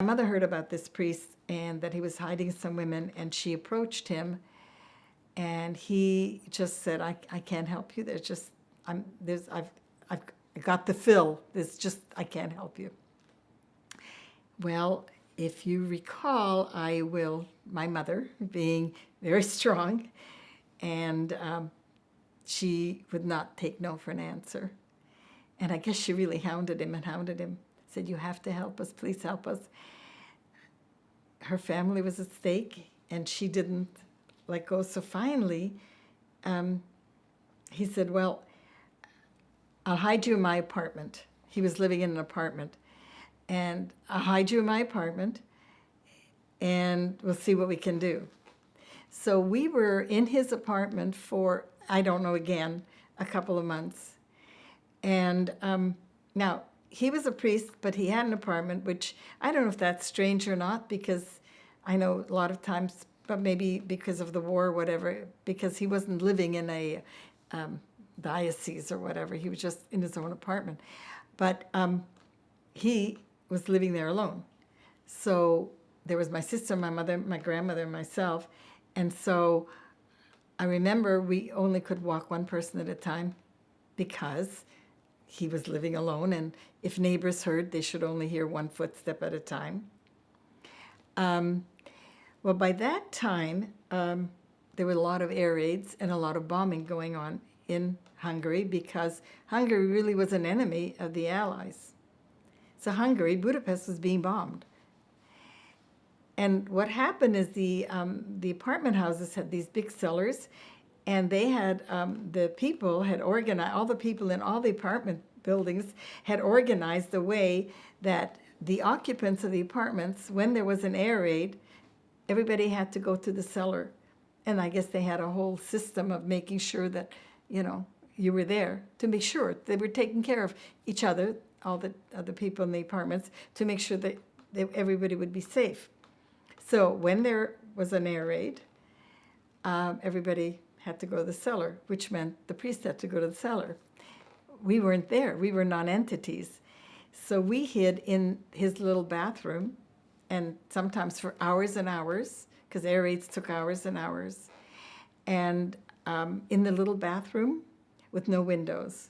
My mother heard about this priest and that he was hiding some women, and she approached him, and he just said, I can't help you. I've got the fill. I can't help you. Well, if you recall, my mother being very strong, and she would not take no for an answer. And I guess she really hounded him, said, you have to help us, please help us. Her family was at stake, and she didn't let go. So finally, he said, well, I'll hide you in my apartment. He was living in an apartment. And I'll hide you in my apartment, and we'll see what we can do. So we were in his apartment for, I don't know, again, a couple of months. And now, he was a priest, but he had an apartment, which I don't know if that's strange or not, because I know a lot of times, but maybe because of the war or whatever, because he wasn't living in a diocese or whatever. He was just in his own apartment. But he was living there alone. So there was my sister, my mother, my grandmother, and myself. And so I remember we only could walk one person at a time because he was living alone, and if neighbors heard, they should only hear one footstep at a time. Well, by that time, there were a lot of air raids and a lot of bombing going on in Hungary, because Hungary really was an enemy of the Allies. So Budapest was being bombed. And what happened is the apartment houses had these big cellars, and they had, the people had organized, all the people in all the apartment buildings had organized the way that the occupants of the apartments, when there was an air raid, everybody had to go to the cellar. And I guess they had a whole system of making sure that, you were there to make sure they were taking care of each other, all the other people in the apartments, to make sure that everybody would be safe. So when there was an air raid, everybody had to go to the cellar, which meant the priest had to go to the cellar. We weren't there. We were non-entities. So we hid in his little bathroom, and sometimes for hours and hours, because air raids took hours and hours, and in the little bathroom with no windows.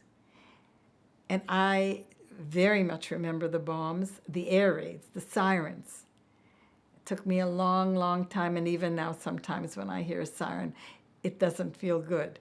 And I very much remember the bombs, the air raids, the sirens. It took me a long, long time, and even now sometimes when I hear a siren, it doesn't feel good.